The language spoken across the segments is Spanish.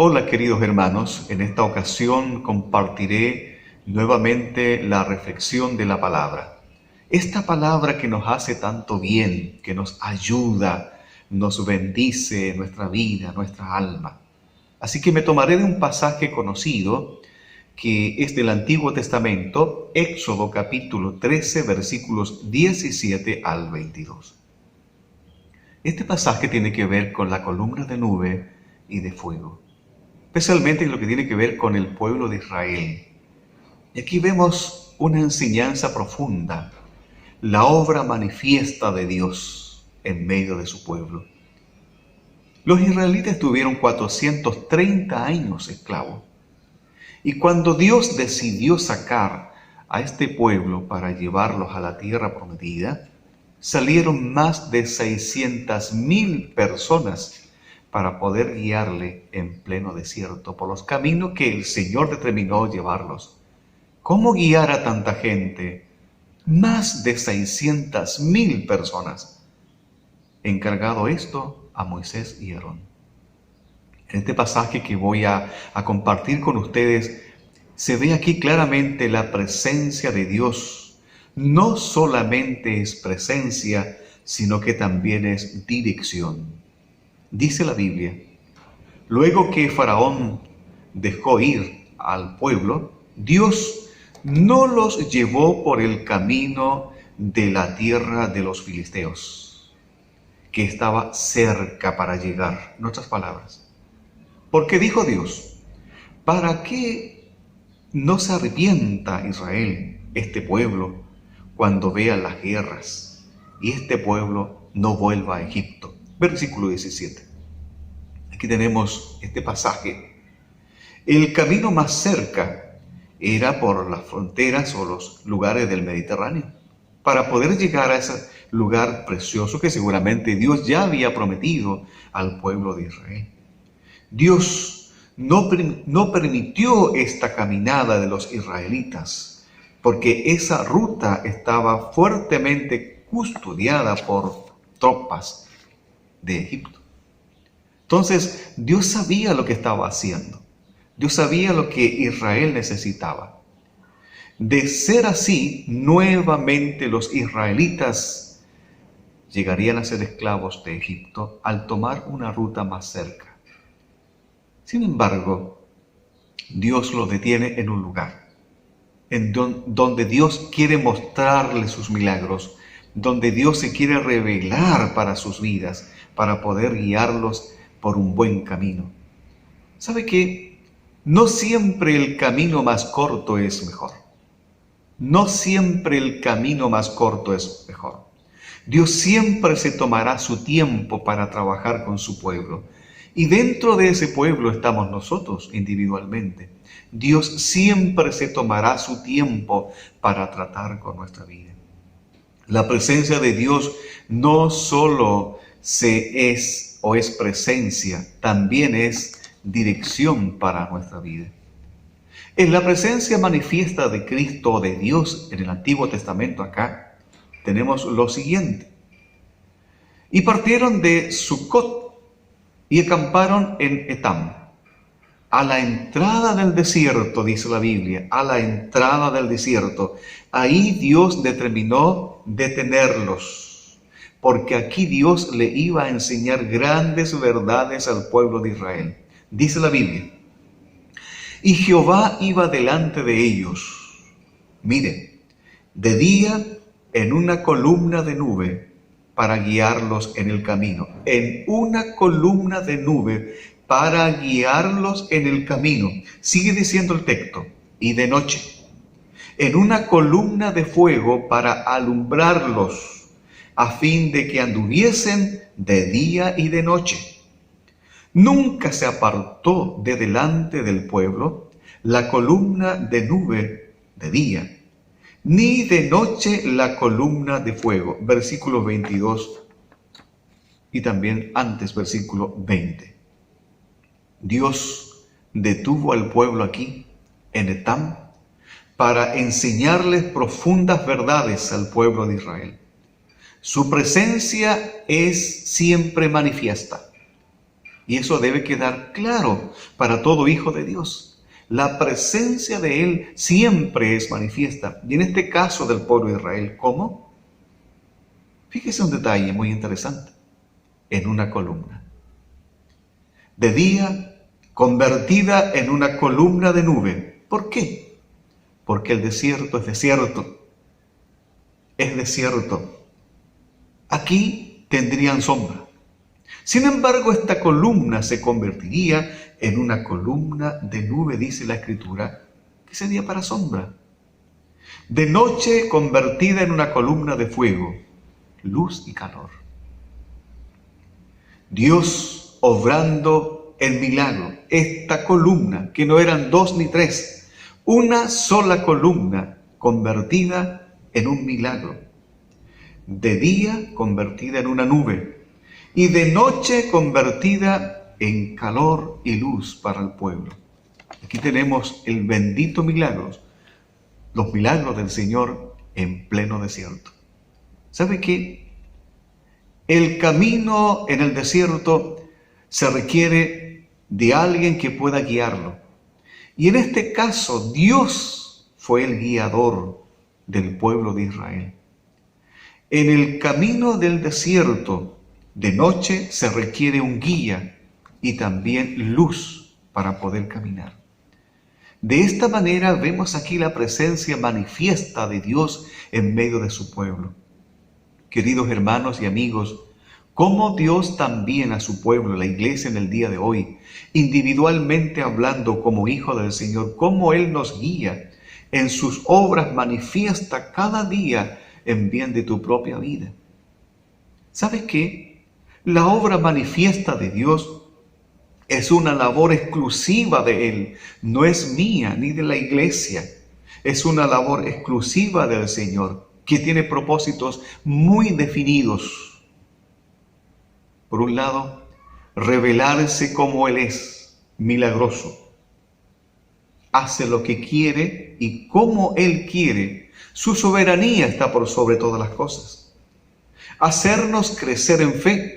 Hola queridos hermanos, en esta ocasión compartiré nuevamente la reflexión de la palabra. Esta palabra que nos hace tanto bien, que nos ayuda, nos bendice nuestra vida, nuestra alma. Así que me tomaré de un pasaje conocido que es del Antiguo Testamento, Éxodo capítulo 13, versículos 17 al 22. Este pasaje tiene que ver con la columna de nube y de fuego, especialmente en lo que tiene que ver con el pueblo de Israel. Y aquí vemos una enseñanza profunda, la obra manifiesta de Dios en medio de su pueblo. Los israelitas estuvieron 430 años esclavos, y cuando Dios decidió sacar a este pueblo para llevarlos a la tierra prometida, salieron más de 600,000 personas para poder guiarle en pleno desierto por los caminos que el Señor determinó llevarlos. ¿Cómo guiar a tanta gente? Más de 600,000 personas. Encargado esto a Moisés y Aarón. En este pasaje que voy a compartir con ustedes, se ve aquí claramente la presencia de Dios. No solamente es presencia, sino que también es dirección. Dice la Biblia, luego que Faraón dejó ir al pueblo, Dios no los llevó por el camino de la tierra de los filisteos, que estaba cerca para llegar. En otras palabras, porque dijo Dios, ¿para qué no se arrepienta Israel, este pueblo, cuando vea las guerras, y este pueblo no vuelva a Egipto? Versículo 17. Aquí tenemos este pasaje. El camino más cerca era por las fronteras o los lugares del Mediterráneo, para poder llegar a ese lugar precioso que seguramente Dios ya había prometido al pueblo de Israel. Dios no permitió esta caminada de los israelitas, porque esa ruta estaba fuertemente custodiada por tropas de Egipto. Entonces, Dios sabía lo que estaba haciendo. Dios sabía lo que Israel necesitaba. De ser así, nuevamente los israelitas llegarían a ser esclavos de Egipto al tomar una ruta más cerca. Sin embargo, Dios los detiene en un lugar, donde Dios quiere mostrarles sus milagros, donde Dios se quiere revelar para sus vidas, para poder guiarlos por un buen camino. ¿Sabe qué? No siempre el camino más corto es mejor. No siempre el camino más corto es mejor. Dios siempre se tomará su tiempo para trabajar con su pueblo. Y dentro de ese pueblo estamos nosotros individualmente. Dios siempre se tomará su tiempo para tratar con nuestra vida. La presencia de Dios no solo es presencia, también es dirección para nuestra vida. En la presencia manifiesta de Cristo o de Dios en el Antiguo Testamento acá, tenemos lo siguiente. Y partieron de Sucot y acamparon en Etam, a la entrada del desierto, dice la Biblia, a la entrada del desierto. Ahí Dios determinó detenerlos, porque aquí Dios le iba a enseñar grandes verdades al pueblo de Israel. Dice la Biblia, y Jehová iba delante de ellos. Miren, de día en una columna de nube para guiarlos en el camino. En una columna de nube para guiarlos en el camino. Sigue diciendo el texto, y de noche. En una columna de fuego para alumbrarlos, a fin de que anduviesen de día y de noche. Nunca se apartó de delante del pueblo la columna de nube de día, ni de noche la columna de fuego. Versículo 22 y también antes versículo 20. Dios detuvo al pueblo aquí, en Etam, para enseñarles profundas verdades al pueblo de Israel. Su presencia es siempre manifiesta. Y eso debe quedar claro para todo hijo de Dios. La presencia de Él siempre es manifiesta. Y en este caso del pueblo de Israel, ¿cómo? Fíjese un detalle muy interesante. En una columna. De día, convertida en una columna de nube. ¿Por qué? Porque el desierto es desierto. Es desierto. Aquí tendrían sombra. Sin embargo, esta columna se convertiría en una columna de nube, dice la Escritura, que sería para sombra. De noche convertida en una columna de fuego, luz y calor. Dios obrando el milagro. Esta columna, que no eran 2 ni 3, una sola columna convertida en un milagro. De día convertida en una nube y de noche convertida en calor y luz para el pueblo. Aquí tenemos el bendito milagro, los milagros del Señor en pleno desierto. ¿Sabe qué? El camino en el desierto se requiere de alguien que pueda guiarlo. Y en este caso, Dios fue el guiador del pueblo de Israel. En el camino del desierto, de noche se requiere un guía y también luz para poder caminar. De esta manera vemos aquí la presencia manifiesta de Dios en medio de su pueblo. Queridos hermanos y amigos, cómo Dios también a su pueblo, la iglesia en el día de hoy, individualmente hablando como hijo del Señor, cómo Él nos guía en sus obras manifiesta cada día en bien de tu propia vida. ¿Sabes qué? La obra manifiesta de Dios es una labor exclusiva de Él, no es mía ni de la iglesia, es una labor exclusiva del Señor, que tiene propósitos muy definidos. Por un lado, revelarse como Él es, milagroso. Hace lo que quiere y como Él quiere. Su soberanía está por sobre todas las cosas. Hacernos crecer en fe.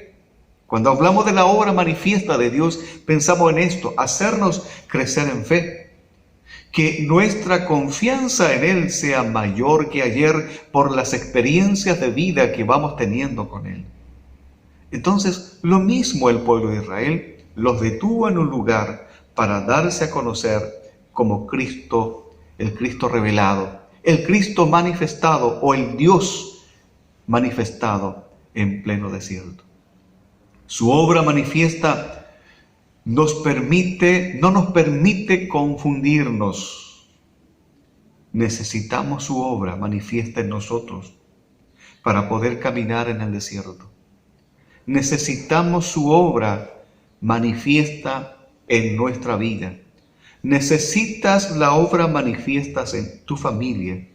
Cuando hablamos de la obra manifiesta de Dios, pensamos en esto, hacernos crecer en fe. Que nuestra confianza en Él sea mayor que ayer por las experiencias de vida que vamos teniendo con Él. Entonces, lo mismo el pueblo de Israel los detuvo en un lugar para darse a conocer como Cristo, el Cristo revelado, el Cristo manifestado o el Dios manifestado en pleno desierto. Su obra manifiesta no nos permite confundirnos. Necesitamos su obra manifiesta en nosotros para poder caminar en el desierto. Necesitamos su obra manifiesta en nuestra vida. Necesitas la obra manifiesta en tu familia.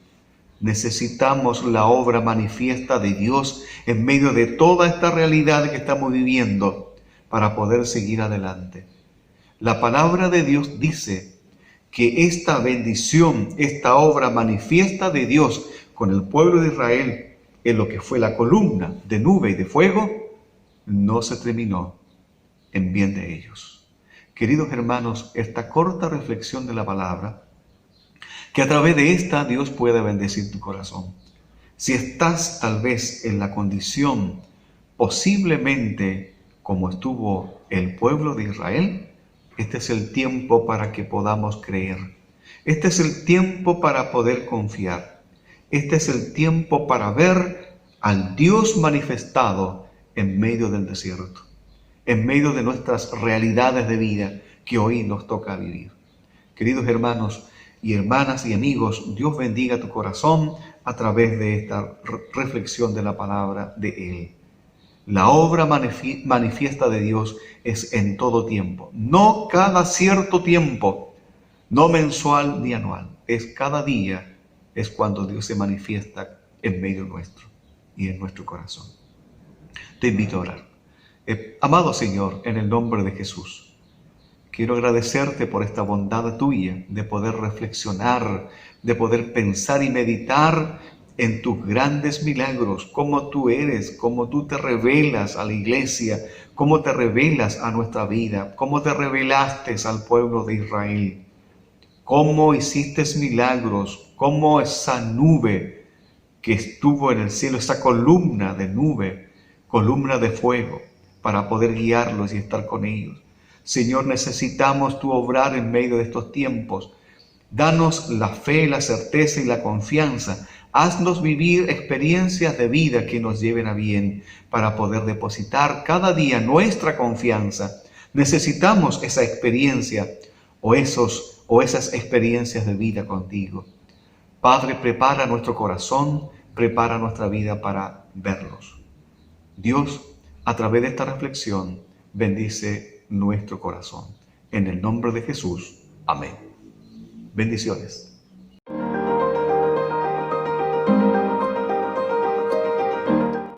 Necesitamos la obra manifiesta de Dios en medio de toda esta realidad que estamos viviendo para poder seguir adelante. La palabra de Dios dice que esta bendición, esta obra manifiesta de Dios con el pueblo de Israel, en lo que fue la columna de nube y de fuego, no se terminó en bien de ellos. Queridos hermanos, esta corta reflexión de la palabra, que a través de esta Dios pueda bendecir tu corazón. Si estás tal vez en la condición posiblemente como estuvo el pueblo de Israel, este es el tiempo para que podamos creer. Este es el tiempo para poder confiar. Este es el tiempo para ver al Dios manifestado en medio del desierto, en medio de nuestras realidades de vida que hoy nos toca vivir. Queridos hermanos y hermanas y amigos, Dios bendiga tu corazón a través de esta reflexión de la palabra de Él. La obra manifiesta de Dios es en todo tiempo, no cada cierto tiempo, no mensual ni anual, es cada día, es cuando Dios se manifiesta en medio nuestro y en nuestro corazón. Te invito a orar. Amado Señor, en el nombre de Jesús, quiero agradecerte por esta bondad tuya de poder reflexionar, de poder pensar y meditar en tus grandes milagros, cómo tú eres, cómo tú te revelas a la iglesia, cómo te revelas a nuestra vida, cómo te revelaste al pueblo de Israel, cómo hiciste milagros, cómo esa nube que estuvo en el cielo, esa columna de nube, columna de fuego, para poder guiarlos y estar con ellos. Señor, necesitamos tu obrar en medio de estos tiempos. Danos la fe, la certeza y la confianza. Haznos vivir experiencias de vida que nos lleven a bien para poder depositar cada día nuestra confianza. Necesitamos esa experiencia o esas experiencias de vida contigo. Padre, prepara nuestro corazón, prepara nuestra vida para verlos. Dios, a través de esta reflexión, bendice nuestro corazón. En el nombre de Jesús. Amén. Bendiciones.